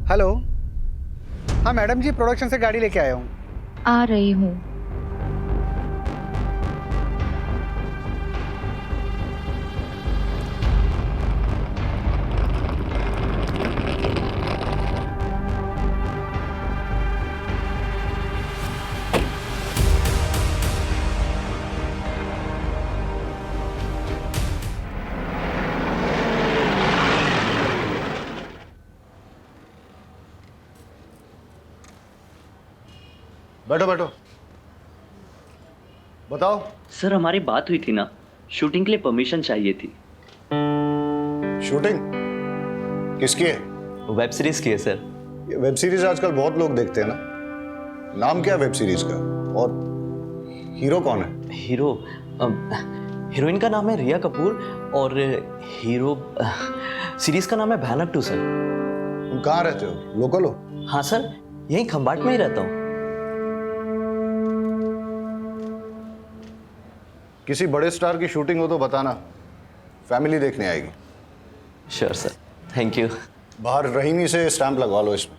Hello. हाँ madam जी, production से गाड़ी लेके आया हूँ। आ रही हूँ। बैठो बैठो, बताओ। सर हमारी बात हुई थी ना, शूटिंग के लिए परमिशन चाहिए थी। शूटिंग किसकी है? वेब सीरीज की है सर। ये वेब सीरीज आजकल बहुत लोग देखते हैं ना। नाम क्या है वेब सीरीज का? और हीरो कौन है? हीरोइन का नाम है रिया कपूर और हीरो सीरीज का नाम है भयानक 2 सर। तुम कहाँ रहते हो? लोकल हो? हाँ सर, यहीं खंबाट में ही रहता हूँ। किसी बड़े स्टार की शूटिंग हो तो बताना, फैमिली देखने आएगी। Sure sir, thank you. बाहर रहीमी से स्टैंप लगवा लो इसमें।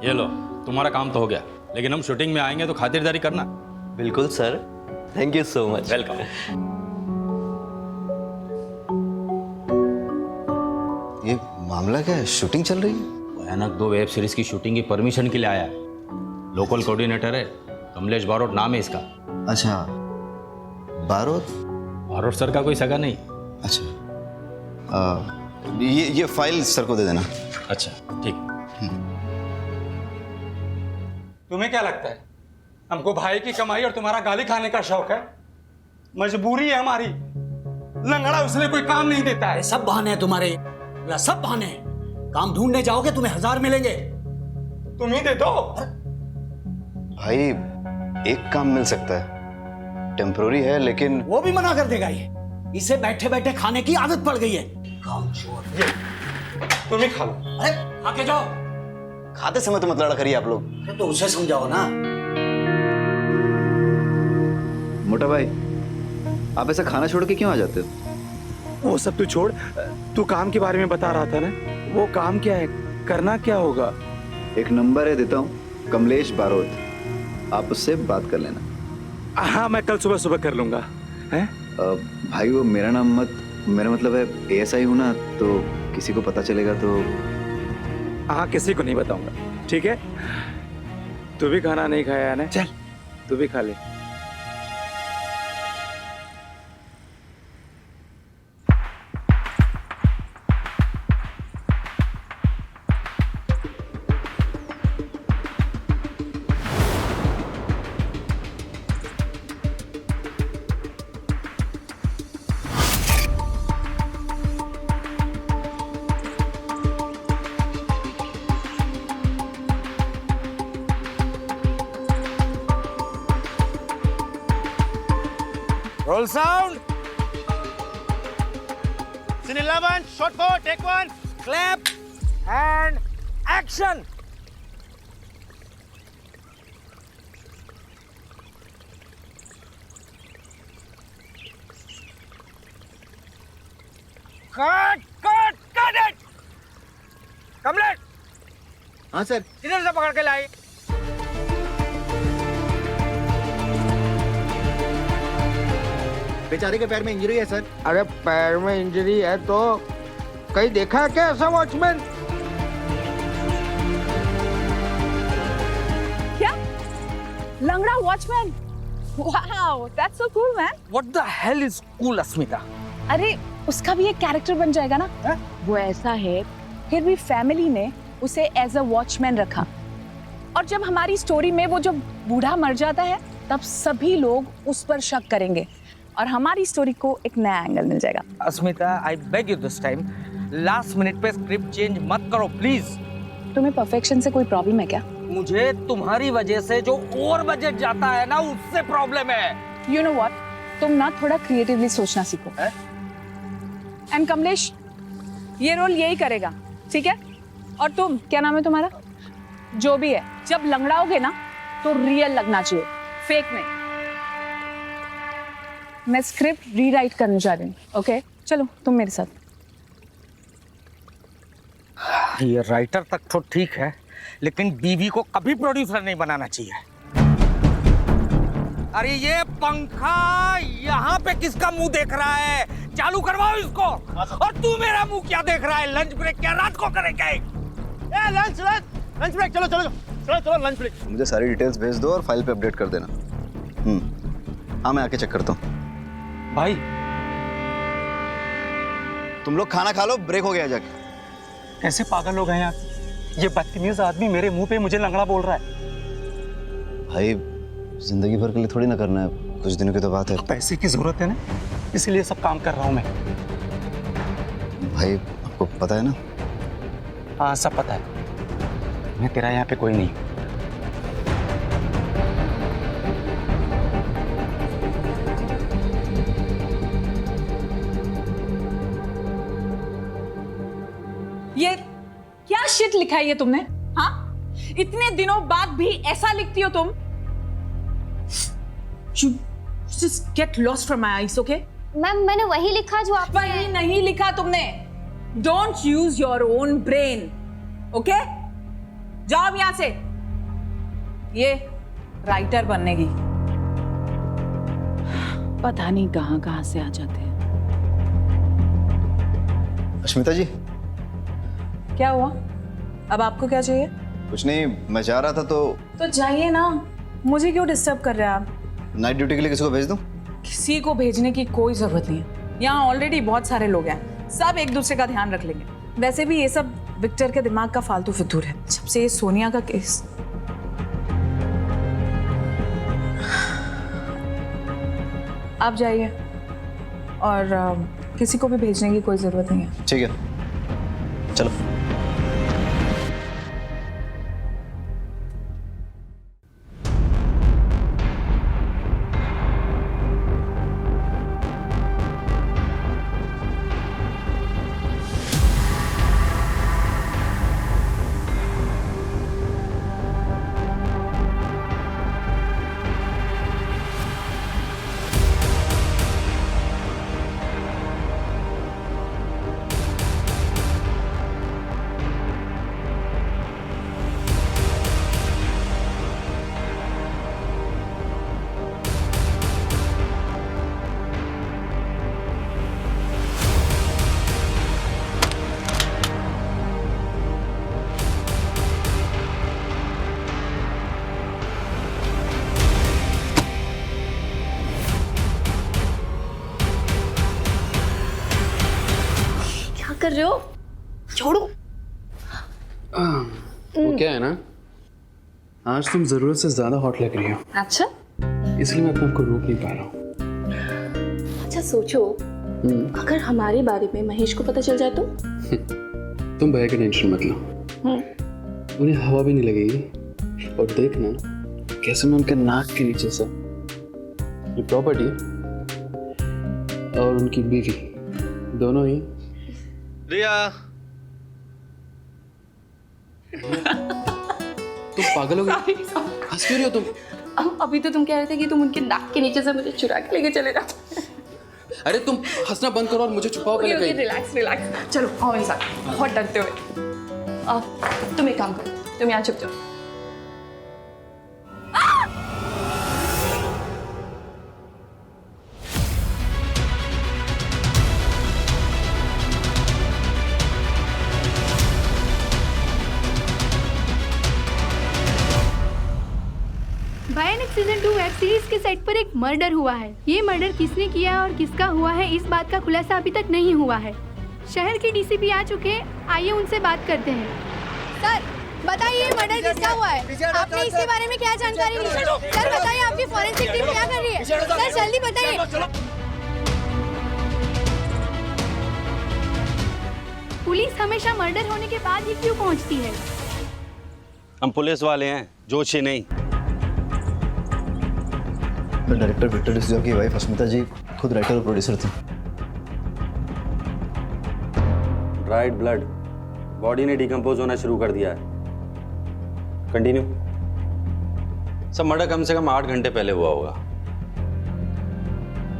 ये लो, तुम्हारा काम तो हो गया, लेकिन हम शूटिंग में आएंगे तो खातिरदारी करना। बिल्कुल sir, thank you so much. Welcome. ये मामला क्या है? शूटिंग चल रही है? भयानक 2 वेब सीरीज की शूटिंग की परमिशन के लिए आया है। लोकल कोऑर्डिनेटर है, कमलेश बारोट नाम है इसका। अच्छा, बारोट। बारोट सर का कोई सगा नहीं। अच्छा, ये फाइल सर को दे देना। अच्छा ठीक। तुम्हें क्या लगता है हमको भाई की कमाई और तुम्हारा गाली खाने का शौक है? मजबूरी है हमारी। लंगड़ा उसने कोई काम नहीं देता है। सब बहाने हैं तुम्हारे, सब बहाने हैं। काम ढूंढने जाओगे तुम्हें 1000 मिलेंगे। तुम ही दे दो। भाई एक काम मिल सकता है, टेम्पोररी है, लेकिन वो भी मना कर देगा। ये इसे बैठे बैठे खाने की आदत पड़ गई है। काम चोर। तुम ही खा लो। अरे आके जाओ। खाते समय तो मत लड़ा करिए आप लोग। अरे तो उसे समझाओ ना। मोटा भाई, आप ऐसा खाना छोड़ के क्यों आ जाते हो? वो सब तू छोड़, तू काम के बारे में बता रहा था ना। वो काम क्या है, करना क्या होगा? एक नंबर है, देता हूँ, कमलेश बारोट। आप उससे बात कर लेना। हाँ मैं कल सुबह सुबह कर लूंगा। हैं? भाई वो मेरा नाम मत, मेरा मतलब है ASI हूँ ना, तो किसी को पता चलेगा तो। हाँ किसी को नहीं बताऊंगा, ठीक है? तू भी खाना नहीं खाया है ना? चल तू भी खा ले। Roll sound. Scene 11, shot 4, take 1, clap, and action. Cut it. Kamlesh. हाँ सर। इधर से पकड़ के लाई। बेचारे के पैर में इंजरी है सर। अरे पैर में इंजरी है तो कहीं देखा है क्या ऐसा वॉचमैन? क्या? लंगड़ा watchman? Wow, that's so cool man. What the hell is cool, अस्मिता? अरे उसका भी एक कैरेक्टर बन जाएगा ना। है? वो ऐसा है, फिर भी फैमिली ने उसे एज अ वॉचमैन रखा, और जब हमारी स्टोरी में वो जब बूढ़ा मर जाता है तब सभी लोग उस पर शक करेंगे और हमारी स्टोरी को एक नया एंगल मिल जाएगा। Asmita, I beg you this time, last minute पे स्क्रिप्ट चेंज मत करो प्लीज। तुम्हें परफेक्शन से कोई प्रॉब्लम है क्या? मुझे तुम्हारी वजह से जो ओवर बजट जाता है ना, उससे प्रॉब्लम है। यू नो व्हाट, तुम ना थोड़ा क्रिएटिवली सोचना सीखो। एंड कमलेश, ये रोल यही करेगा, ठीक है? और तुम, क्या नाम है तुम्हारा? जो भी है, जब लंगड़ाओगे ना तो रियल लगना चाहिए, फेक नहीं। मैं स्क्रिप्ट रीराइट करने जा रही हूँ, ओके? चलो तुम मेरे साथ। ये राइटर तक तो ठीक है, लेकिन बीवी को कभी प्रोड्यूसर नहीं बनाना चाहिए। अरे ये पंखा यहाँ पे किसका मुंह देख रहा है? चालू करवाओ इसको। और तू मेरा मुंह क्या देख रहा है? लंच ब्रेक क्या रात को करेंगे? लंच ब्रेक, चलो चलो चलो चलो लंच ब्रेक। मुझे सारी डिटेल्स भेज दो और फाइल पे अपडेट कर देना। हाँ, मैं आके चेक करता हूँ। भाई तुम लोग खाना खा लो, ब्रेक हो गया जाके। कैसे पागल लोग हैं यार, ये बदतमीज आदमी मेरे मुंह पे मुझे लंगड़ा बोल रहा है। भाई जिंदगी भर के लिए थोड़ी ना करना है, कुछ दिनों की तो बात है। पैसे की जरूरत है ना, इसलिए सब काम कर रहा हूँ मैं। भाई आपको पता है ना? हाँ सब पता है, मैं तेरा यहाँ पे कोई नहीं। ये क्या शिट लिखा है ये तुमने? हाँ, इतने दिनों बाद भी ऐसा लिखती हो तुम? You just get lost from my eyes, okay? Ma'am मैंने वही लिखा जो आप वही नहीं लिखा तुमने। Don't use your own brain, okay? जाओ अब यहाँ से। ये राइटर बनने की पता नहीं कहाँ से आ जाते हैं। अश्मिता जी, क्या हुआ? अब आपको क्या चाहिए? कुछ नहीं, मैं जा रहा था तो जाइए ना, मुझे क्यों डिस्टर्ब कर रहे हैं आप? नाइट ड्यूटी के लिए किसी को भेज दूं? किसी को भेजने की कोई जरूरत नहीं है, यहाँ ऑलरेडी बहुत सारे लोग हैं, सब एक दूसरे का ध्यान रख लेंगे। वैसे भी ये सब विक्टर के दिमाग का फालतू फितूर है, जब से ये सोनिया का केस। आप जाइए और किसी को भी भेजने की कोई जरूरत नहीं है। ठीक है, चलो। कर रहे हो? छोड़ो। वो क्या है ना, आज तुम जरूरत से ज्यादा हॉट लग रही हो। अच्छा, इसलिए मैं अपने आप को रोक नहीं पा रहा हूँ। अच्छा सोचो, अगर हमारे बारे में महेश को पता चल जाए तो? तुम भैया की टेंशन मत लो, उन्हें हवा भी नहीं लगेगी। और देखना कैसे मैं उनके नाक के नीचे से ये प्रॉपर्टी और उनकी बीवी दोनों ही। रिया, तुम पागल हो गई? हंस क्यों रही हो तुम? अभी तो तुम कह रहे थे कि तुम उनके नाक के नीचे से मुझे चुरा के लेके चले जाओ। अरे तुम हंसना बंद करो और मुझे छुपाओ पहले कहीं। रिलैक्स रिलैक्स, चलो आओ मेरे साथ, बहुत डरते हुए। तुम एक काम करो, तुम यहाँ छुप जाओ। भयानक सीजन 2 वेब सीरीज के सेट पर एक मर्डर हुआ है। ये मर्डर किसने किया और किसका हुआ है, इस बात का खुलासा अभी तक नहीं हुआ है। शहर के डीसीपी आ चुके हैं, आइए उनसे बात करते हैं। सर बताइए, मर्डर किसका हुआ है? आपने इसके बारे में क्या जानकारी ली? सर बताइए, आपकी फॉरेंसिक टीम क्या कर रही है? सर जल्दी बताइए। पुलिस हमेशा मर्डर होने के बाद ही क्यों पहुंचती है? हम पुलिस वाले हैं, जोशी नहीं। डायरेक्टर विक्टर डिसूजा की वाइफ अस्मिता जी खुद राइटर और प्रोड्यूसर थी। राइट ब्लड, बॉडी ने डिकम्पोज होना शुरू कर दिया है। कंटिन्यू। सब मर्डर कम से कम 8 घंटे पहले हुआ होगा।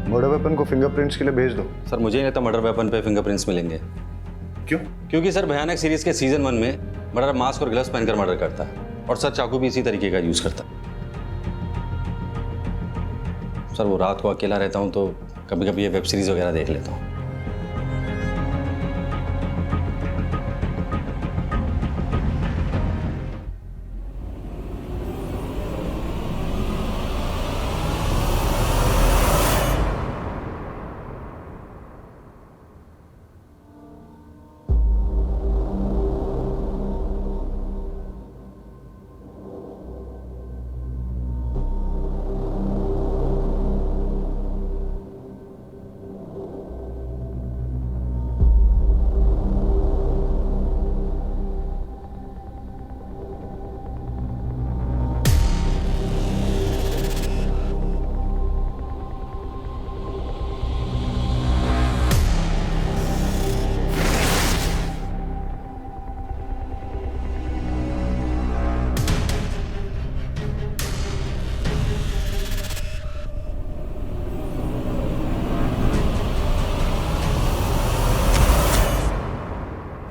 मर्डर वेपन को फिंगरप्रिंट्स के लिए भेज दो। सर मुझे नहीं लगता मर्डर वेपन पे फिंगरप्रिंट्स मिलेंगे। क्यों? क्योंकि सर भयानक सीरीज के सीजन 1 में मर्डर मास्क और ग्लव्स पहनकर मर्डर करता है और सर चाकू भी इसी तरीके का यूज करता है। सर वो रात को अकेला रहता हूँ तो कभी कभी ये वेब सीरीज वगैरह देख लेता हूँ।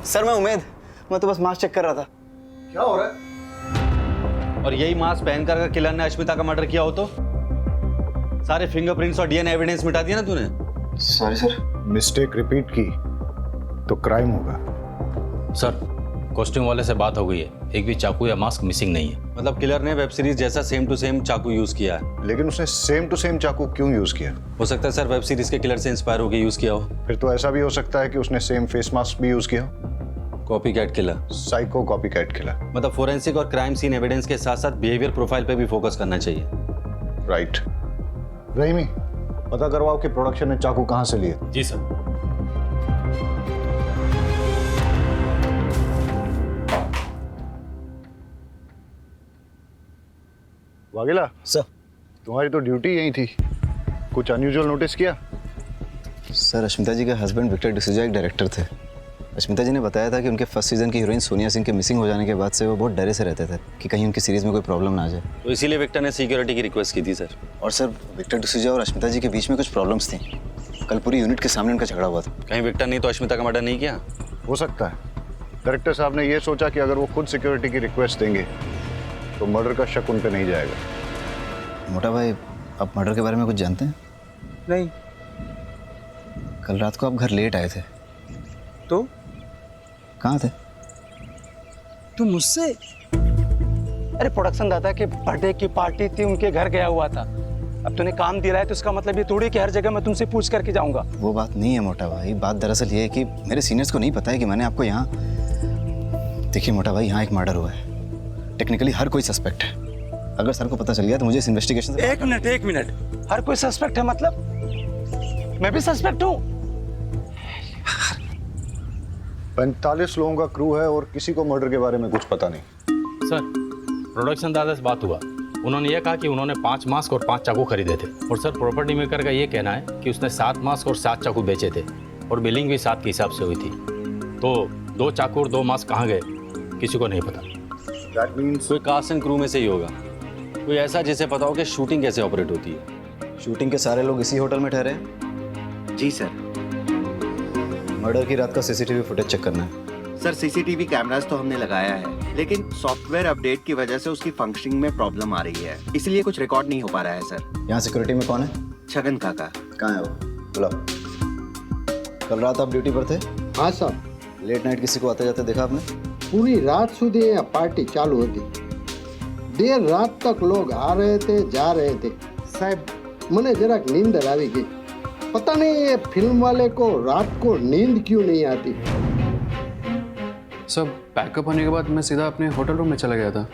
सर मैं तो बस मास्क चेक कर रहा था। क्या हो रहा है? और यही मास्क पहनकर अगर किलर ने अश्मिता का मर्डर किया हो तो सारे फिंगरप्रिंट्स और डीएनए एविडेंस मिटा दिया ना तूने। Sorry sir. मिस्टेक रिपीट की तो क्राइम होगा। सर कॉस्ट्यूम वाले से बात हो गई है, एक भी चाकू या मास्क मिसिंग नहीं है। मतलब किलर ने वेब सीरीज जैसा सेम टू सेम चाकू यूज किया है। लेकिन उसने सेम टू सेम चाकू क्यों यूज किया? हो सकता है सर वेब सीरीज के किलर से इंस्पायर होकर यूज किया हो। फिर तो ऐसा भी हो सकता है कि उसने सेम फेस मास्क भी यूज किया। Copy cat killer, psycho copy cat killer. मतलब फोरेंसिक और क्राइम सीन एविडेंस के साथ साथ बिहेवियर प्रोफाइल पे भी फोकस करना चाहिए। राइट। रहीमी, पता करवाओ कि प्रोडक्शन ने चाकू कहां से लिए। जी सर। वागेला सर। तुम्हारी तो ड्यूटी यही थी, कुछ अनयूजुअल नोटिस किया? सर अश्मिता जी के हस्बैंड विक्टर डिसूजा एक डायरेक्टर थे। अश्मिता जी ने बताया था कि उनके फर्स्ट सीजन की हीरोइन सोनिया सिंह के मिसिंग हो जाने के बाद से वो बहुत डरे से रहते थे कि कहीं उनकी सीरीज में कोई प्रॉब्लम ना आ जाए। तो इसीलिए विक्टर ने सिक्योरिटी की रिक्वेस्ट की थी सर। और सर विक्टर डिसूजा और अश्मिता जी के बीच में कुछ प्रॉब्लम्स थी। कल पूरी यूनिट के सामने उनका झगड़ा हुआ था। कहीं विक्टर नहीं तो अश्मिता का मर्डर नहीं किया? हो सकता है। डायरेक्टर साहब ने ये सोचा कि अगर वो खुद सिक्योरिटी की रिक्वेस्ट देंगे तो मर्डर का शक उन पे नहीं जाएगा। मोटा भाई, आप मर्डर के बारे में कुछ जानते हैं? नहीं। कल रात को आप घर लेट आए थे। तो कहाँ थे? तू मुझसे? अरे प्रोडक्शन दादा के बर्थडे की पार्टी थी, उनके घर गया हुआ था। अब तूने काम दिया है तो इसका मतलब ये थोड़ी कि हर जगह मैं तुमसे पूछ करके जाऊंगा। वो बात नहीं है मोटा भाई, बात दरअसल ये है कि मेरे सीनियर्स को नहीं पता है कि मैंने आपको यहाँ। देखिए मोटा भाई, यहाँ एक मर्डर हुआ है। टेक्निकली हर कोई सस्पेक्ट है। अगर सर को पता चल गया तो मुझे इस इन्वेस्टिगेशन से। एक मिनट, हर कोई सस्पेक्ट है मतलब? मैं भी सस्पेक्ट हूँ? 45 लोगों का क्रू है और किसी को मर्डर के बारे में कुछ पता नहीं। सर प्रोडक्शन दादा से बात हुआ, उन्होंने ये कहा कि उन्होंने 5 मास्क और 5 चाकू खरीदे थे। और सर प्रॉपर्टी मेकर का ये कहना है कि उसने 7 मास्क और 7 चाकू बेचे थे और बिलिंग भी 7 के हिसाब से हुई थी। तो 2 चाकू और 2 मास्क कहाँ गए किसी को नहीं पता। That means कोई कास्ट एंड क्रू में से ही होगा, कोई ऐसा जिसे पता हो कि शूटिंग कैसे ऑपरेट होती है। शूटिंग के सारे लोग इसी होटल में ठहरे हैं? जी सर। मर्डर की रात का सीसीटीवी फुटेज चेक करना है। सर सीसीटीवी कैमरास तो हमने लगाया है, लेकिन सॉफ्टवेयर अपडेट की वजह से उसकी फंक्शनिंग में प्रॉब्लम आ रही है, इसलिए कुछ रिकॉर्ड नहीं हो पा रहा है सर। यहाँ सिक्योरिटी में कौन है? छगन काका। कहाँ है वो? बुलाओ। कल रात आप ड्यूटी पर थे? हाँ सर। लेट नाइट किसी को आते जाते देखा आपने? पूरी रात સુધી यहाँ पार्टी चालू होती। देर रात तक लोग आ रहे थे, जा रहे थे। साहब मने जरा नींदर આવી गई। पता नहीं ये फिल्म वाले को रात को नींद क्यों नहीं आती। सब पैकअप होने के बाद मैं सीधा अपने होटल रूम में चला गया था,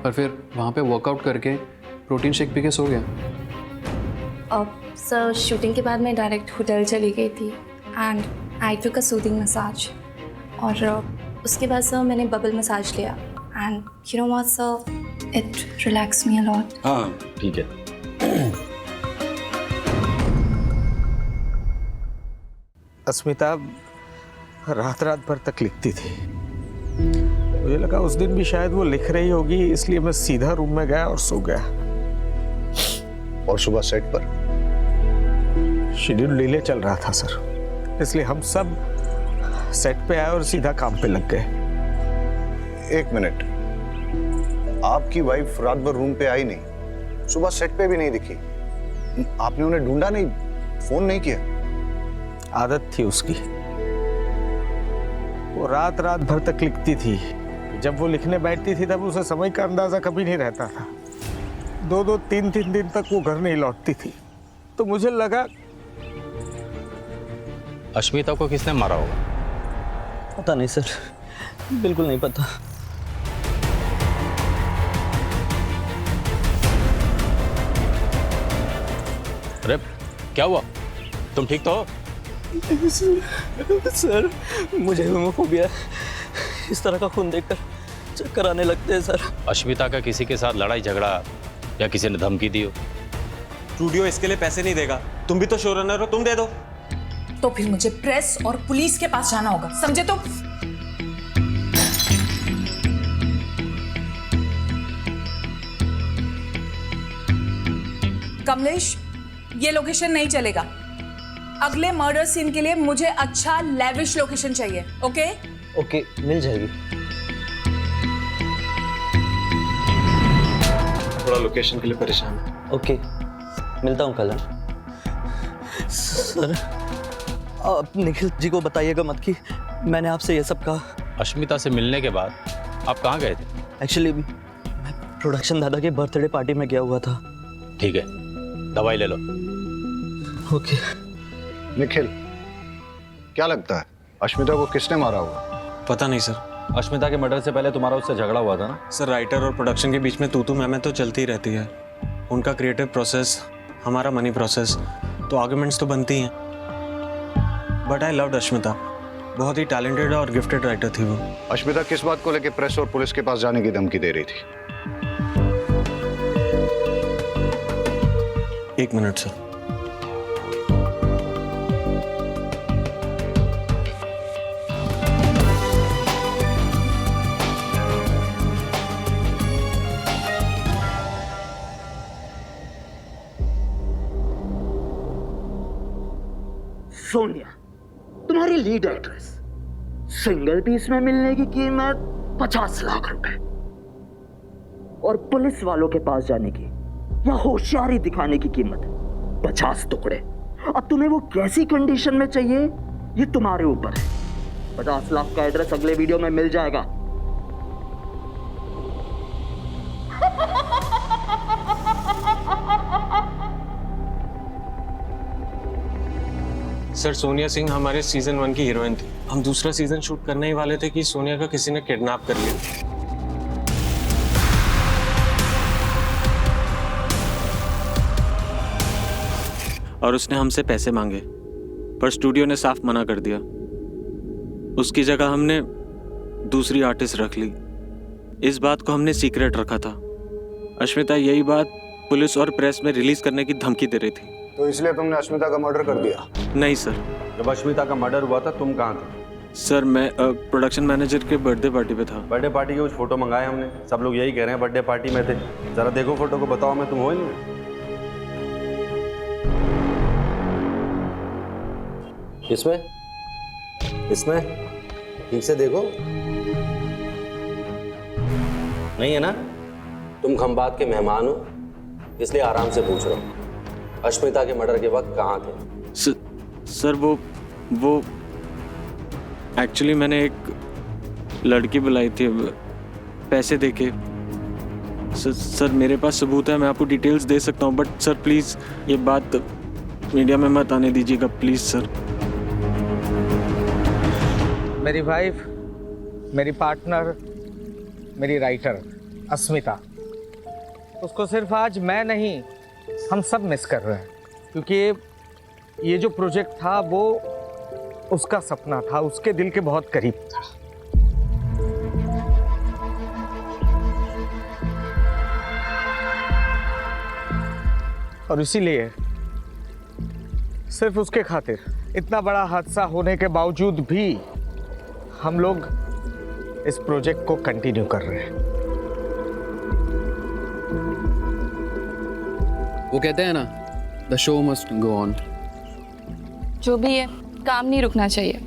पर फिर वहाँ पे वर्कआउट करके प्रोटीन शेक पी के सो गया। अब सर शूटिंग के बाद मैं डायरेक्ट होटल चली गई थी and I took a soothing massage. और उसके बाद सर मैंने बबल मसाज लिया and you know what sir, it relax me a lot. हाँ ठीक है। अस्मिता रात भर तक लिखती थी। मुझे लगा उस दिन भी शायद वो लिख रही होगी, इसलिए मैं सीधा रूम में गया और सो गया। और सुबह सेट पर शेड्यूल डिले चल रहा था सर, इसलिए हम सब सेट पे आए और सीधा काम पे लग गए। एक मिनट, आपकी वाइफ रात भर रूम पे आई नहीं, सुबह सेट पे भी नहीं दिखी, आपने उन्हें ढूंढा नहीं, फोन नहीं किया? आदत थी उसकी, वो रात रात भर तक लिखती थी। जब वो लिखने बैठती थी तब उसे समय का अंदाजा कभी नहीं रहता था। 2-2, 3-3 दिन तक वो घर नहीं लौटती थी। तो मुझे लगा अश्मिता को किसने मारा होगा? पता नहीं सर, बिल्कुल नहीं पता। अरे क्या हुआ, तुम ठीक तो हो? सर मुझे होमोफोबिया है, इस तरह का खून देखकर चक्कर आने लगते हैं सर। अश्मिता का किसी के साथ लड़ाई झगड़ा या किसी ने धमकी दी हो? स्टूडियो इसके लिए पैसे नहीं देगा, तुम भी तो शो रनर हो, तुम दे दो। तो फिर मुझे प्रेस और पुलिस के पास जाना होगा, समझे? तो कमलेश, ये लोकेशन नहीं चलेगा। अगले मर्डर सीन के लिए मुझे अच्छा लेविश लोकेशन चाहिए। ओके? ओके, मिल जाएगी। थोड़ा लोकेशन के लिए परेशान है। ओके, मिलता हूँ कल। सर आप निखिल जी को बताइएगा मत कि मैंने आपसे ये सब कहा। अश्मिता से मिलने के बाद आप कहाँ गए थे? एक्चुअली मैं प्रोडक्शन दादा के बर्थडे पार्टी में गया हुआ था। ठीक है, दवाई ले लो। ओके। निखिल, क्या लगता है अश्मिता को किसने मारा होगा? पता नहीं सर। अश्मिता के मर्डर से पहले तुम्हारा उससे झगड़ा हुआ था ना? सर राइटर और प्रोडक्शन के बीच में तू मैं तो चलती रहती है। उनका क्रिएटिव प्रोसेस, हमारा मनी प्रोसेस, तो आर्गुमेंट्स तो बनती हैं। बट आई लव्ड अश्मिता, बहुत ही टैलेंटेड और गिफ्टेड राइटर थी वो। अश्मिता किस बात को लेकर प्रेस और पुलिस के पास जाने की धमकी दे रही थी? 1 मिनट सर। सोनिया, तुम्हारी लीड एक्ट्रेस, सिंगल पीस में मिलने की कीमत 50 लाख रुपए और पुलिस वालों के पास जाने की या होशियारी दिखाने की कीमत 50 टुकड़े। अब तुम्हें वो कैसी कंडीशन में चाहिए ये तुम्हारे ऊपर है। 50 लाख का एड्रेस अगले वीडियो में मिल जाएगा। सर सोनिया सिंह हमारे सीजन 1 की हीरोइन थी। हम दूसरा सीजन शूट करने ही वाले थे कि सोनिया का किसी ने किडनैप कर लिया। और उसने हमसे पैसे मांगे, पर स्टूडियो ने साफ मना कर दिया। उसकी जगह हमने दूसरी आर्टिस्ट रख ली। इस बात को हमने सीक्रेट रखा था। अश्मिता यही बात पुलिस और प्रेस में रिलीज करने की धमकी दे रही थी। तो इसलिए तुमने अश्मिता का मर्डर कर दिया? नहीं सर। जब अश्मिता का मर्डर हुआ था तुम कहाँ थे? सर मैं प्रोडक्शन मैनेजर के बर्थडे पार्टी पे था। बर्थडे पार्टी के कुछ फोटो मंगाए हमने, सब लोग यही कह रहे हैं बर्थडे पार्टी में थे। जरा देखो फोटो को, बताओ मैं तुम हो ही नहीं? इसमें ठीक से देखो, नहीं है ना? तुम खंबात के मेहमान हो, इसलिए आराम से पूछ रहा हूँ। अश्मिता के मर्डर के वक्त कहाँ थे? सर वो एक्चुअली मैंने एक लड़की बुलाई थी पैसे देके। सर मेरे पास सबूत है, मैं आपको डिटेल्स दे सकता हूँ, बट सर प्लीज़ ये बात मीडिया में मत आने दीजिएगा प्लीज़ सर। मेरी वाइफ, मेरी पार्टनर, मेरी राइटर अस्मिता, उसको सिर्फ आज मैं नहीं हम सब मिस कर रहे हैं, क्योंकि ये जो प्रोजेक्ट था वो उसका सपना था, उसके दिल के बहुत करीब था। और इसीलिए सिर्फ उसके खातिर इतना बड़ा हादसा होने के बावजूद भी हम लोग इस प्रोजेक्ट को कंटिन्यू कर रहे हैं। वो कहते हैं ना, the show must go on. जो भी है, काम नहीं रुकना चाहिए।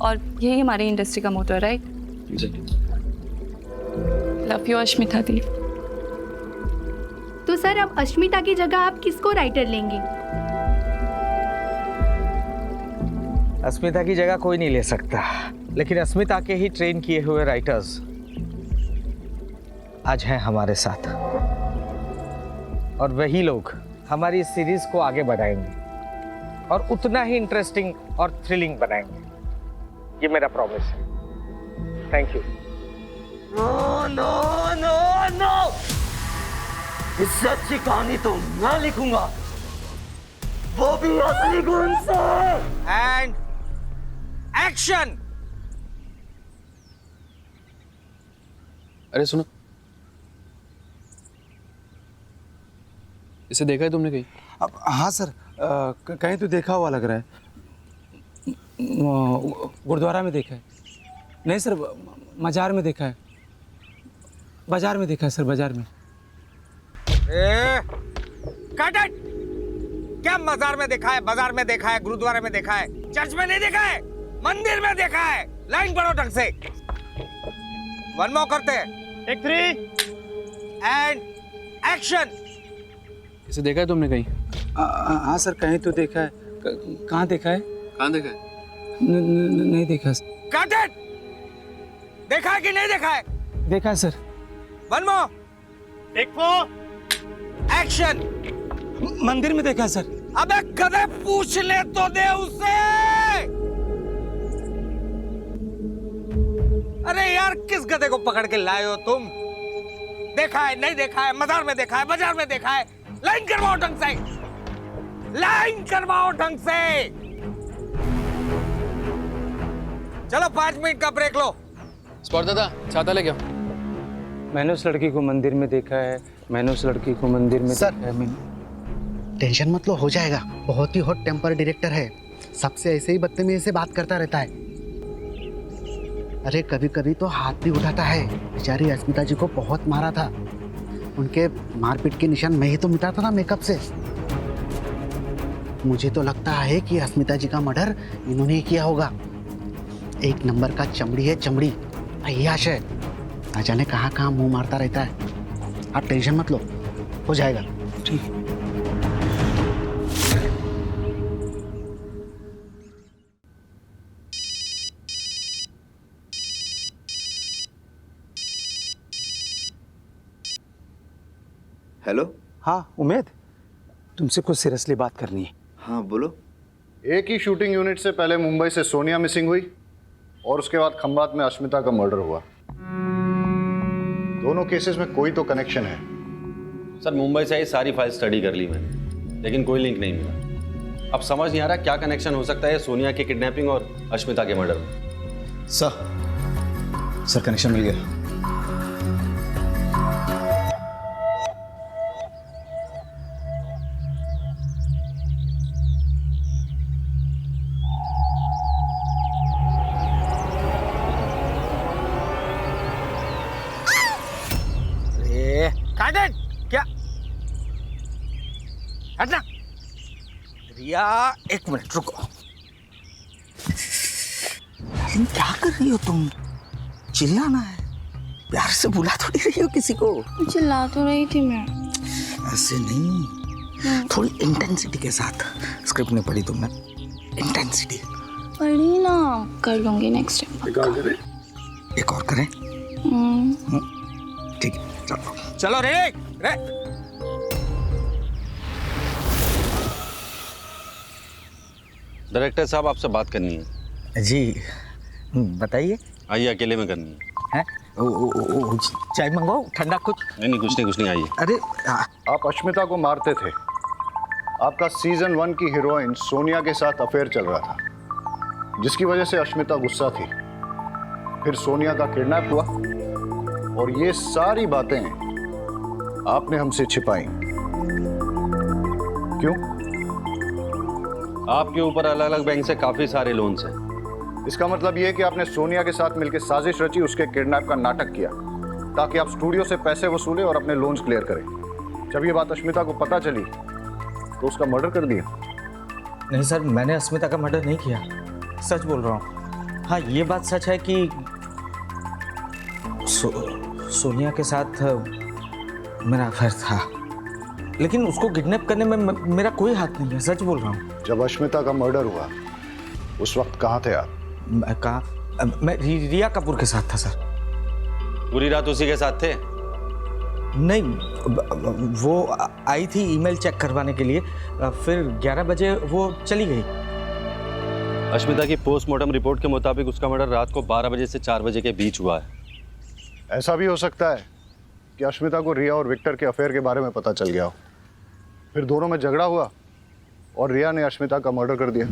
और यही हमारी इंडस्ट्री का मोटो है, राइट? लव यू अश्मिता दी। तो सर अब अश्मिता की जगह आप किसको राइटर लेंगे? अस्मिता की जगह कोई नहीं ले सकता, लेकिन अस्मिता के ही ट्रेन किए हुए राइटर्स आज हैं हमारे साथ, और वही लोग हमारी इस सीरीज को आगे बढ़ाएंगे और उतना ही इंटरेस्टिंग और थ्रिलिंग बनाएंगे। ये मेरा प्रॉमिस है। Thank you. No no no no, इससे अच्छी कहानी तो मैं लिखूंगा, वो भी असली गुण से। And action. अरे सुनो, इसे देखा है तुमने कहीं? हाँ सर, कहीं तो देखा हुआ लग रहा है। गुरुद्वारा में देखा है। नहीं सर, मजार में देखा है। बाजार में देखा है सर, बाजार में। Cut it! क्या मजार में देखा है, बाजार में देखा है, गुरुद्वारे में देखा है, चर्च में नहीं देखा है, मंदिर में देखा है। लाइन पढ़ो ढंग से। वन मोर करते हैं। एक 3 एंड एक्शन। इसे देखा है तुमने कहीं? हाँ सर, कहीं तो देखा है। कहाँ देखा है? कहाँ देखा है? नहीं देखा। Cut it! देखा है कि नहीं देखा है? देखा है सर। One more. एक 4 एक्शन। मंदिर में देखा है सर। अबे गधे, पूछ ले तो दे उससे। अरे यार, किस गधे को पकड़ के लाए हो तुम? देखा है, नहीं देखा है, मजार में देखा है, बाजार में देखा है। लाइन करवाओ ढंग से, लाइन करवाओ ढंग से। चलो 5 मिनट का ब्रेक लो। स्पॉट दादा, छाता ले क्या? मैंने उस लड़की को मंदिर में देखा है। मैंने उस लड़की को मंदिर में सर, देखा है। टेंशन मत लो, हो जाएगा। बहुत ही हॉट टेम्पर डायरेक्टर है, सबसे ऐसे ही बदतमीजी से बात करता रहता है। अरे कभी कभी तो हाथ भी उठाता है। बेचारी अस्मिता जी को बहुत मारा था, उनके मारपीट के निशान मैं ही तो मिटाता था मेकअप से। मुझे तो लगता है कि अस्मिता जी का मर्डर इन्होंने ही किया होगा। एक नंबर का चमड़ी है, चमड़ी अय्याश है, ना जाने कहाँ कहाँ मुंह मारता रहता है। आप टेंशन मत लो, हो जाएगा। ठीक। हेलो। हाँ उमेद, तुमसे कुछ सीरियसली बात करनी है। हाँ बोलो। एक ही शूटिंग यूनिट से पहले मुंबई से सोनिया मिसिंग हुई और उसके बाद खंबात में अश्मिता का मर्डर हुआ। दोनों केसेस में कोई तो कनेक्शन है। सर मुंबई से ही सारी फाइल स्टडी कर ली मैंने, लेकिन कोई लिंक नहीं मिला। अब समझ नहीं आ रहा क्या कनेक्शन हो सकता है सोनिया की किडनैपिंग और अश्मिता के मर्डर में। सर कनेक्शन मिल गया। क्या हटना। रिया, एक मिनट रुको। लेकिन क्या कर रही हो तुम? चिल्लाना है, प्यार से बुला थोड़ी रही हो किसी को। चिल्ला तो रही थी मैं। ऐसे नहीं, थोड़ी इंटेंसिटी के साथ। स्क्रिप्ट नहीं पढ़ी तुमने? इंटेंसिटी पढ़ी ना, कर लूंगी नेक्स्ट टाइम। एक और करें? ठीक है, चलो चलो रे। डायरेक्टर साहब आपसे बात करनी है। जी बताइए। आइए, अकेले में करनी है। चाय मंगाओ, ठंडा कुछ? नहीं कुछ नहीं, आइए। अरे आप अश्मिता को मारते थे। आपका सीजन 1 की हीरोइन सोनिया के साथ अफेयर चल रहा था, जिसकी वजह से अश्मिता गुस्सा थी। फिर सोनिया का किडनैप हुआ और ये सारी बातें आपने हमसे छिपाई। क्यों? आपके ऊपर अलग अलग बैंक से काफी सारे लोन्स हैं। इसका मतलब ये है कि आपने सोनिया के साथ मिलकर साजिश रची, उसके किडनैप का नाटक किया ताकि आप स्टूडियो से पैसे वसूलें और अपने लोन्स क्लियर करें। जब ये बात अश्मिता को पता चली तो उसका मर्डर कर दिया। नहीं सर, मैंने अस्मिता का मर्डर नहीं किया, सच बोल रहा हूँ। हाँ ये बात सच है कि सोनिया के साथ मेरा अफेयर था, लेकिन उसको किडनैप करने में मेरा कोई हाथ नहीं है, सच बोल रहा हूँ। जब अश्मिता का मर्डर हुआ उस वक्त कहाँ थे आप? मैं रिया कपूर के साथ था सर। पूरी रात उसी के साथ थे? नहीं, वो आई थी ईमेल चेक करवाने के लिए, फिर 11 बजे वो चली गई। अश्मिता की पोस्टमार्टम रिपोर्ट के मुताबिक उसका मर्डर रात को 12 बजे से 4 बजे के बीच हुआ है। ऐसा भी हो सकता है कि अश्मिता को रिया और विक्टर के अफेयर के बारे में पता चल गया हो, फिर दोनों में झगड़ा हुआ और रिया ने अश्मिता का मर्डर कर दिया।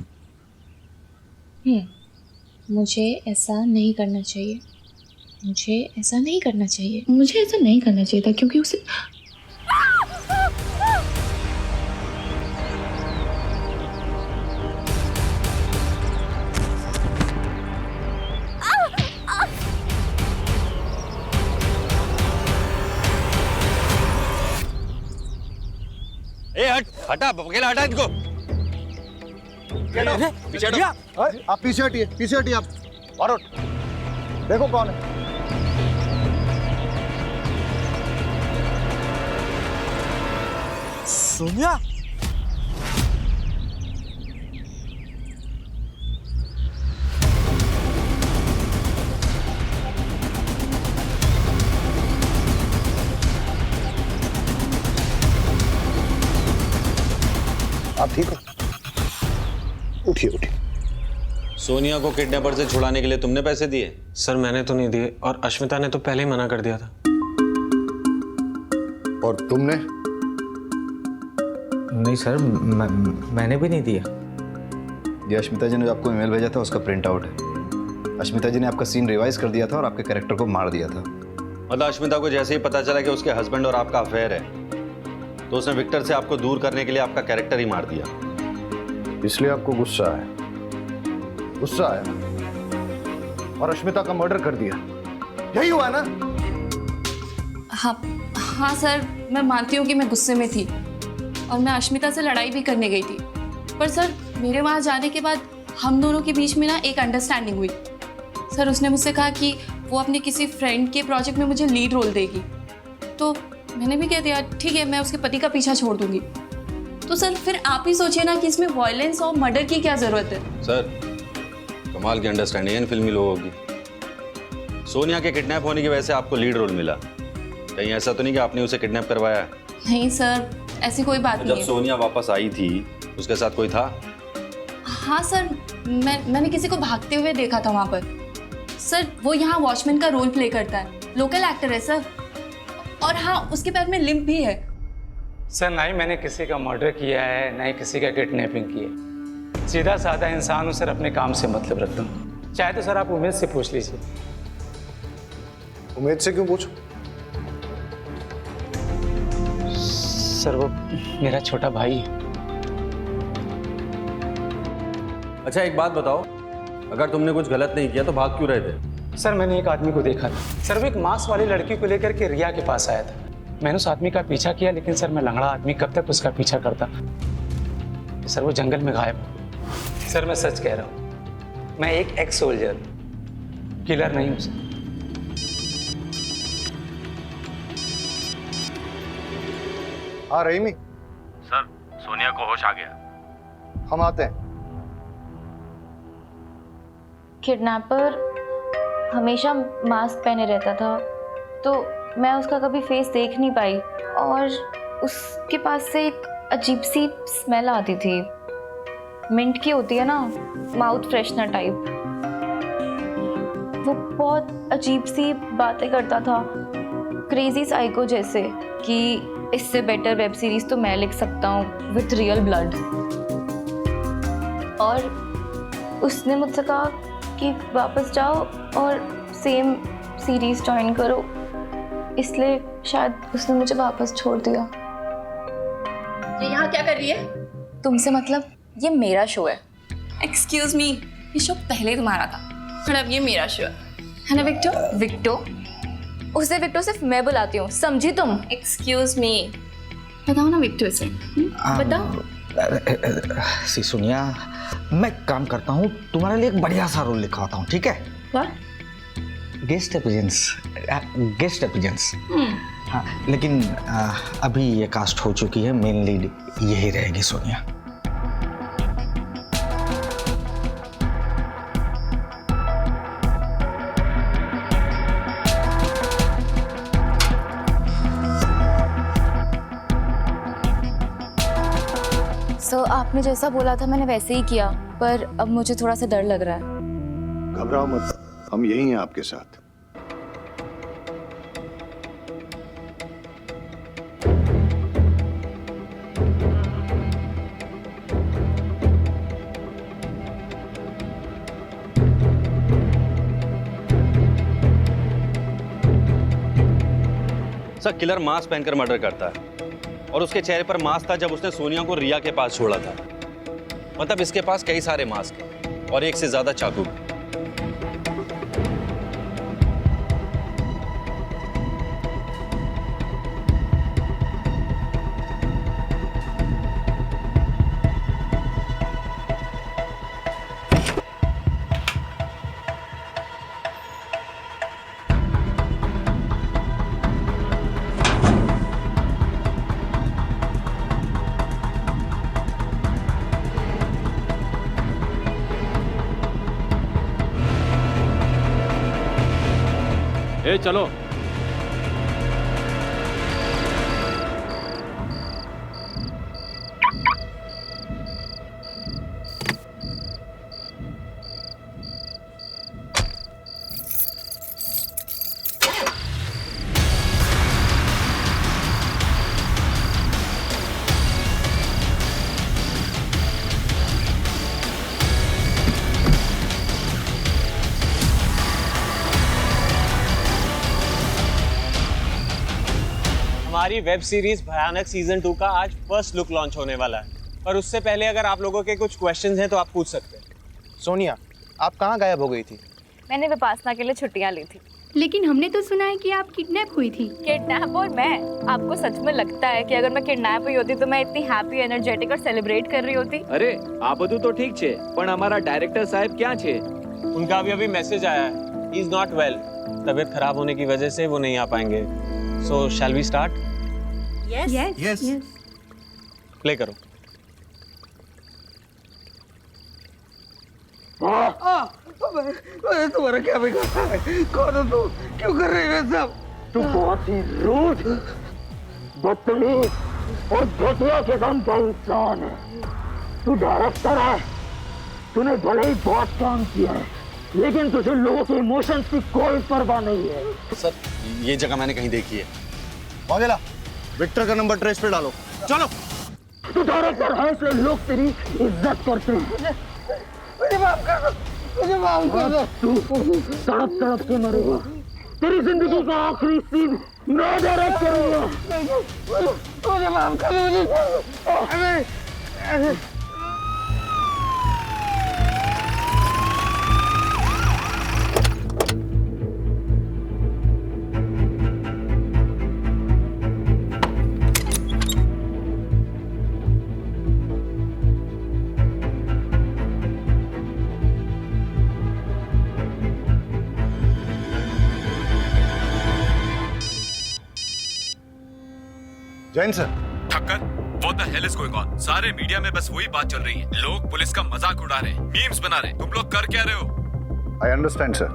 मुझे ऐसा नहीं करना चाहिए, मुझे ऐसा नहीं करना चाहिए, मुझे ऐसा नहीं करना चाहिए था, क्योंकि उसे ए हट, हटा, अकेला हटा इनको। पीछे हटो। आप पीछे हटिए, पीछे हटिए आप। और देखो कौन है। सोनिया, आप ठीक हो? उठिए उठिए। सोनिया को किडनैपर से छुड़ाने के लिए तुमने पैसे दिए? सर मैंने तो नहीं दिए, और अश्मिता ने तो पहले ही मना कर दिया था। और तुमने? नहीं सर, मैंने भी नहीं दिया। ये अश्मिता जी ने जो आपको ईमेल भेजा था उसका प्रिंट आउट है। अश्मिता जी ने आपका सीन रिवाइज कर दिया था और आपके कैरेक्टर को मार दिया था। मतलब अश्मिता को जैसे ही पता चला कि उसके हस्बैंड और आपका अफेयर है, तो उसने विक्टर से आपको दूर करने के लिए आपका कैरेक्टर ही मार दिया। इसलिए आपको गुस्सा है? गुस्सा आया और अश्मिता का मर्डर कर दिया, यही हुआ ना? हाँ सर, मैं मानती हूँ कि मैं गुस्से में थी और मैं अश्मिता से लड़ाई भी करने गई थी, पर सर मेरे वहाँ जाने के बाद हम दोनों के बीच में ना एक अंडरस्टैंडिंग हुई। सर उसने मुझसे कहा कि वो अपने किसी फ्रेंड के प्रोजेक्ट में मुझे लीड रोल देगी, तो मैंने भी कह दिया ठीक है, मैं उसके पति का पीछा छोड़ दूंगी। तो सर फिर आप ही सोचिए ना कि इसमें वायलेंस और मर्डर की क्या जरूरत है। सर कमाल की अंडरस्टैंडिंग है इन फिल्मी लोगों की। सोनिया के किडनैप होने की वजह से आपको लीड रोल मिला, कहीं ऐसा तो नहीं कि आपने उसे किडनैप करवाया है? नहीं सर, ऐसी कोई बात नहीं जब है। सोनिया वापस आई थी उसके साथ कोई था? हाँ सर, मैंने किसी को भागते हुए देखा था वहाँ पर। सर वो यहाँ वॉचमैन का रोल प्ले करता है, लोकल एक्टर है सर, और हाँ उसके पैर में लिम्प भी है। सर ना ही मैंने किसी का मर्डर किया है, ना ही किसी का किडनैपिंग की है। सीधा साधा इंसान हूँ सर, अपने काम से मतलब रखता हूँ। चाहे तो सर आप उमेद से पूछ लीजिए। उमेद से क्यों पूछो? सर वो मेरा छोटा भाई है। अच्छा एक बात बताओ, अगर तुमने कुछ गलत नहीं किया तो भाग क्यों रहे थे? सर मैंने एक आदमी को देखा था सर, वो एक मास्क वाली लड़की को लेकर के रिया के पास आया था। मैंने उस आदमी का पीछा किया, लेकिन सर मैं लंगड़ा आदमी कब तक उसका पीछा करता। सर वो जंगल में गायब हो। सर मैं सच कह रहा हूँ, मैं एक एक्स सोल्जर, किलर नहीं हूँ सर। हाँ रहीमी। सर सोनिया को होश आ गया। हम आते हैं। किडनैपर हमेशा मास्क पहने रहता था, तो मैं उसका कभी फेस देख नहीं पाई, और उसके पास से एक अजीब सी स्मेल आती थी, मिंट की होती है ना, माउथ फ्रेशनर टाइप। वो बहुत अजीब सी बातें करता था, क्रेजी साइको जैसे, कि इससे बेटर वेब सीरीज तो मैं लिख सकता हूँ विथ रियल ब्लड। और उसने मुझसे कहा कि वापस जाओ और सेम सीरीज ज्वाइन करो, इसलिए शायद उसने मुझे वापस छोड़ दिया। ये यहाँ क्या कर रही है? तुमसे मतलब? ये मेरा शो है। एक्सक्यूज मी, ये शो पहले तुम्हारा था, और अब ये मेरा शो है ना विक्टो? विक्टो? उसे विक्टो सिर्फ मैं बुलाती हूँ, समझी तुम? Excuse me. बताओ ना विक्टो से, बताओ। सी सोनिया, मैं काम करता हूँ, तुम्हारे लिए एक बढ़िया सा रोल लिखवाता हूँ, ठीक है? Guest appearance. हाँ, लेकिन अभी ये कास्ट हो चुकी है, मेन लीड यही रहेगी सोनिया। सर, आपने जैसा बोला था मैंने वैसे ही किया, पर अब मुझे थोड़ा सा डर लग रहा है। घबराओ मत, हम यही हैं आपके साथ। सर, किलर मास्क पहनकर मर्डर करता है और उसके चेहरे पर मास्क था जब उसने सोनिया को रिया के पास छोड़ा था। मतलब इसके पास कई सारे मास्क हैं और एक से ज्यादा चाकू। ए चलो। हमारी वेब सीरीज भयानक सीजन 2 का आज फर्स्ट लुक लॉन्च होने वाला है, पर उससे पहले अगर आप लोगों के कुछ क्वेश्चंस हैं तो आप पूछ सकते हैं। सोनिया, आप कहाँ गायब हो गई थी? मैंने विपासना के लिए छुट्टियां ली थी। लेकिन हमने तो सुना है कि आप किडनैप हुई थी। किडनैप? और मैं? आपको सच में लगता है कि अगर मैं किडनैप हुई होती तो मैं इतनी हैप्पी, एनर्जेटिक और सेलिब्रेट कर रही होती? अरे आ બધું तो ठीक छे, पण हमारा डायरेक्टर साहब क्या छे? उनका अभी मैसेज आया है, ही इज नॉट वेल। तबीयत खराब होने की वजह से वो नहीं आ पाएंगे। So shall we start? Yes. Play करो। तुम्हारा क्या बिगाड़ा है? कौन हो तू? क्यों कर रही है सब? तू बहुत ही रूड, बदतमीज और घटिया किस्म का इंसान है। तू डायरेक्टर है, तूने भले ही बहुत काम किया है, लेकिन तुझे लोगों के इमोशंस की कोई परवाह नहीं है। सर, ये जगह मैंने कहीं देखी है। वागेला, विक्टर का नंबर ट्रेस पे डालो। चलो। तू डायरेक्टर है इसलिए लोग तेरी इज्जत करते हैं। मुझे माफ कर दो, मुझे माफ कर दो। तू तड़प तड़प के मरेगा। तेरी जिंदगी का आखिरी सीन मैं डायरेक्ट करूंगा। मुझे माफ कर दो। Jain sir. Thakkar, what the hell is going on? सारे मीडिया में बस वही बात चल रही है। लोग पुलिस का मजाक उड़ा रहे हैं, मीम्स बना रहे हैं। तुम लोग कर क्या रहे हो? I understand sir.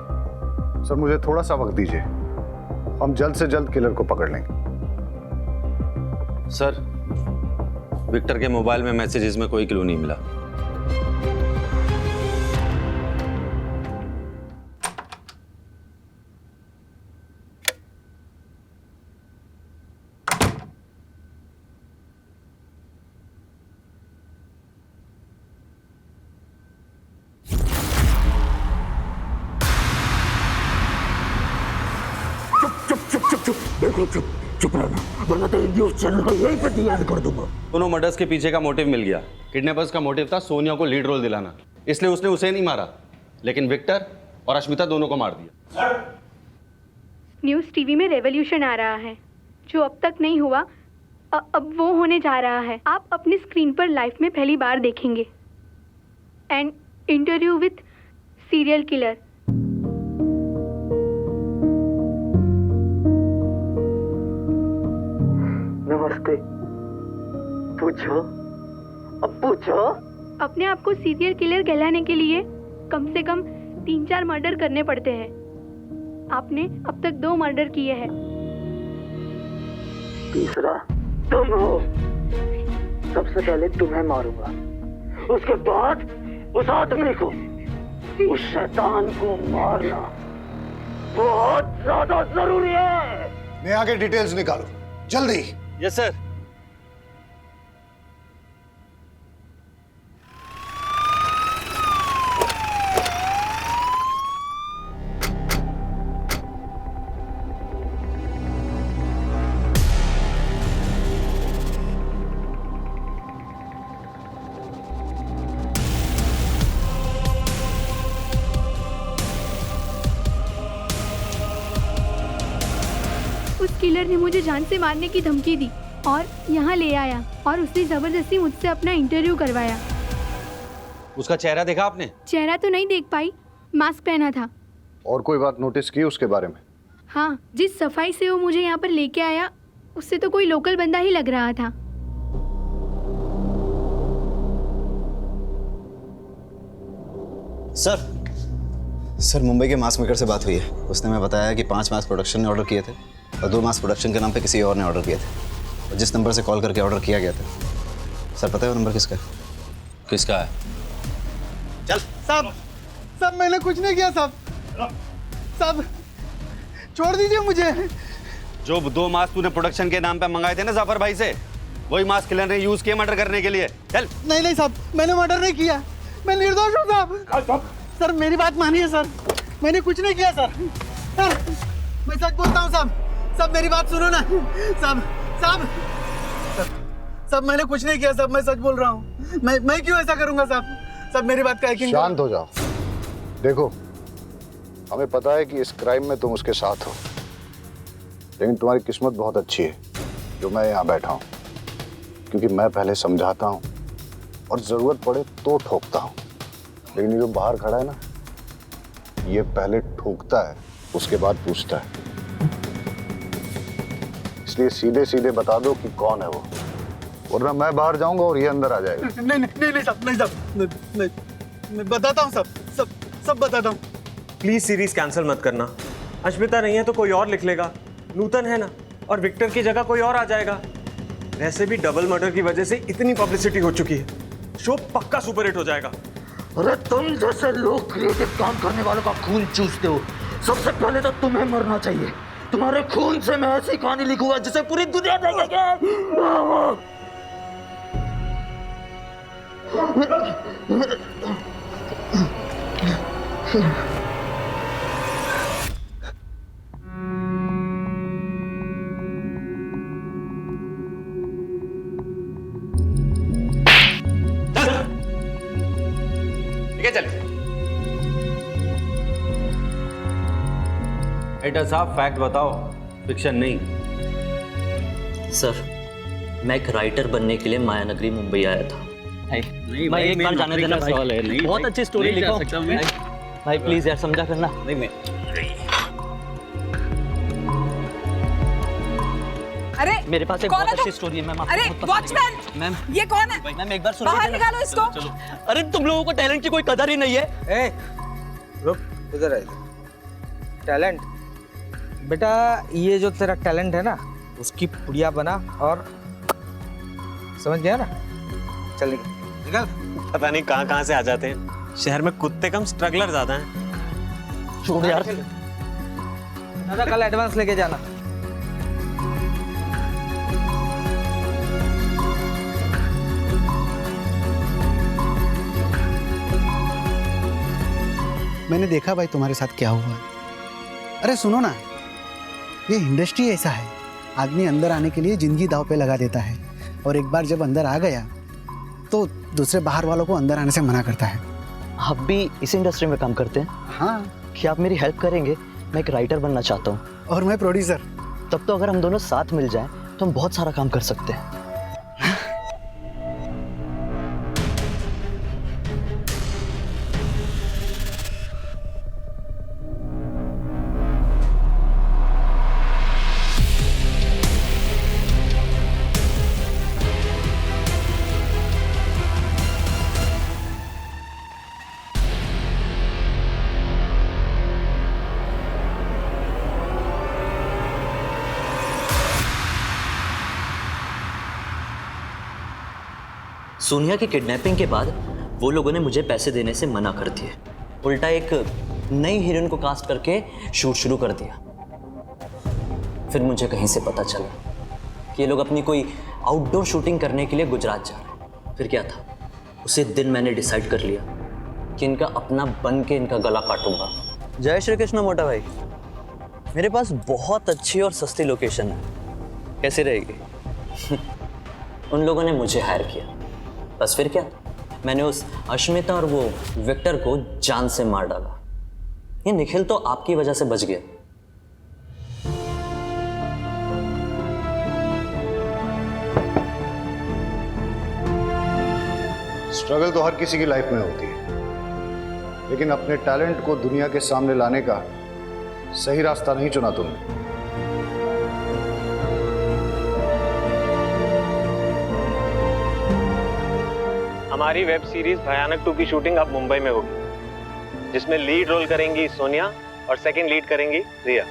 सर, मुझे थोड़ा सा वक्त दीजिए, हम जल्द से जल्द किलर को पकड़ लेंगे। सर, विक्टर के मोबाइल में मैसेजेस में कोई क्लू नहीं मिला। देखो, चुप रहना, वरना तेरी न्यूज़ चैनल यहीं पे डिलीट कर दूंगा। दोनों मर्डर्स के पीछे का मोटिव मिल गया। किडनैपर्स का मोटिव था सोनिया को लीड रोल दिलाना, इसलिए उसने उसे नहीं मारा, लेकिन विक्टर और अश्मिता दोनों को मार दिया। न्यूज़ टीवी में रेवोल्यूशन आ रहा है, जो अब तक नहीं हुआ अब वो होने जा रहा है। आप अपनी स्क्रीन पर लाइफ में पहली बार देखेंगे। An interview with serial killer. नमस्ते। पूछो, अब पूछो। अपने आप को सीरियल किलर कहलाने के लिए कम से कम 3-4 मर्डर करने पड़ते हैं। आपने अब तक 2 मर्डर किए हैं। तीसरा तुम हो। सबसे पहले तुम्हें मारूंगा, उसके बाद उस आदमी को, उस शैतान को मारना बहुत ज्यादा जरूरी है। मैं आगे डिटेल्स निकालो जल्दी। Yes sir. उस किलर ने मुझे जान से मारने की धमकी दी और यहाँ ले आया और उसने जबरदस्ती मुझसे अपना इंटरव्यू करवाया। उसका चेहरा देखा आपने? चेहरा तो नहीं देख पाई, मास्क पहना था। और कोई बात नोटिस की उसके बारे में? हाँ, जिस सफाई से वो मुझे यहाँ पर लेके आया उससे तो कोई लोकल बंदा ही लग रहा था। सर मुंबई के मास्क मेकर से बात हुई है। उसने मैं बताया कि 5 मास्क प्रोडक्शन ने ऑर्डर किए थे और 2 मास्क प्रोडक्शन के नाम पे किसी और ने ऑर्डर किए थे। और जिस नंबर से कॉल करके ऑर्डर किया गया था, सर पता है वो नंबर किसका है? किसका है? चल। साहब मैंने कुछ नहीं किया साहब। साहब छोड़ दीजिए मुझे। जो 2 मास्क तूने प्रोडक्शन के नाम पे मंगाए थे ना जाफर भाई से, वही मास्क किलर ने यूज किए मर्डर करने के लिए। चल। नहीं साहब, मैंने मर्डर नहीं किया, मैं निर्दोष हूँ साहब। सर मेरी बात मानिए सर, मैंने कुछ नहीं किया सर। मैं सच बोलता हूँ साहब। साहब मेरी बात सुनो ना साहब। साहब मैंने कुछ नहीं किया साहब, मैं सच बोल रहा हूँ। मैं क्यों ऐसा करूँगा साहब? साहब मेरी बात का यकीन। शांत हो जाओ। देखो, हमें पता है कि इस क्राइम में तुम उसके साथ हो, लेकिन तुम्हारी किस्मत बहुत अच्छी है जो मैं यहाँ बैठा हूँ, क्योंकि मैं पहले समझाता हूँ और जरूरत पड़े तो ठोकता हूँ। लेकिन ये जो बाहर खड़ा है ना, ये पहले ठोकता है उसके बाद पूछता है। इसलिए सीधे सीधे बता दो कि कौन है वो, वरना मैं बाहर जाऊंगा और ये अंदर आ जाएगा। नहीं साहब, नहीं मैं बताता हूँ सब बताता हूँ। प्लीज सीरीज कैंसिल मत करना। अश्मिता नहीं है तो कोई और लिख लेगा, नूतन है ना, और विक्टर की जगह कोई और आ जाएगा। वैसे भी डबल मर्डर की वजह से इतनी पब्लिसिटी हो चुकी है, शो पक्का सुपरहिट हो जाएगा। अरे तुम जैसे लोग क्रिएटिव काम करने वालों का खून चूसते हो। सबसे पहले तो तुम्हें मरना चाहिए। तुम्हारे खून से मैं ऐसी कहानी लिखूंगा जिसे पूरी दुनिया देखेगी। एडिटर साहब फैक्ट बताओ, फिक्शन नहीं। सर मैं एक राइटर बनने के लिए मायानगरी मुंबई आया था। नहीं भाई एक बार जाने देना भाई। बहुत अच्छी स्टोरी लिखो भाई, प्लीज यार समझा करना। नहीं मैं अरे मेरे पास एक बहुत अच्छी स्टोरी है मैम। अरे वॉचमैन मैम, ये कौन है? मैम एक बार सुनो, बाहर निकालो इसको। अरे तुम लोगों को टैलेंट की कोई कदर ही नहीं है। रुक, इधर आ। टैलेंट बेटा, ये जो तेरा टैलेंट है ना, उसकी पुड़िया बना और समझ गया ना। चल निकल। पता नहीं कहाँ से आ जाते हैं। शहर में कुत्ते कम स्ट्रगलर ज्यादा हैं। छोड़ यार। दादा कल एडवांस लेके जाना। मैंने देखा भाई तुम्हारे साथ क्या हुआ है। अरे सुनो ना, ये इंडस्ट्री ऐसा है, आदमी अंदर आने के लिए जिंदगी दांव पे लगा देता है, और एक बार जब अंदर आ गया तो दूसरे बाहर वालों को अंदर आने से मना करता है। आप भी इस इंडस्ट्री में काम करते हैं? हाँ। क्या आप मेरी हेल्प करेंगे? मैं एक राइटर बनना चाहता हूँ। और मैं प्रोड्यूसर। तब तो अगर हम दोनों साथ मिल जाएं तो हम बहुत सारा काम कर सकते हैं। सोनिया की किडनैपिंग के बाद वो लोगों ने मुझे पैसे देने से मना कर दिए, उल्टा एक नई हीरोइन को कास्ट करके शूट शुरू कर दिया। फिर मुझे कहीं से पता चला कि ये लोग अपनी कोई आउटडोर शूटिंग करने के लिए गुजरात जा रहे हैं। फिर क्या था, उसी दिन मैंने डिसाइड कर लिया कि इनका अपना बन के इनका गला काटूंगा। जय श्री कृष्ण मोटा भाई, मेरे पास बहुत अच्छी और सस्ती लोकेशन है, कैसी रहेगी? उन लोगों ने मुझे हायर किया, बस फिर क्या, मैंने उस अश्मिता और वो विक्टर को जान से मार डाला। ये निखिल तो आपकी वजह से बच गया। स्ट्रगल तो हर किसी की लाइफ में होती है, लेकिन अपने टैलेंट को दुनिया के सामने लाने का सही रास्ता नहीं चुना तुमने। हमारी वेब सीरीज भयानक 2 की शूटिंग अब मुंबई में होगी, जिसमें लीड रोल करेंगी सोनिया और सेकंड लीड करेंगी रिया।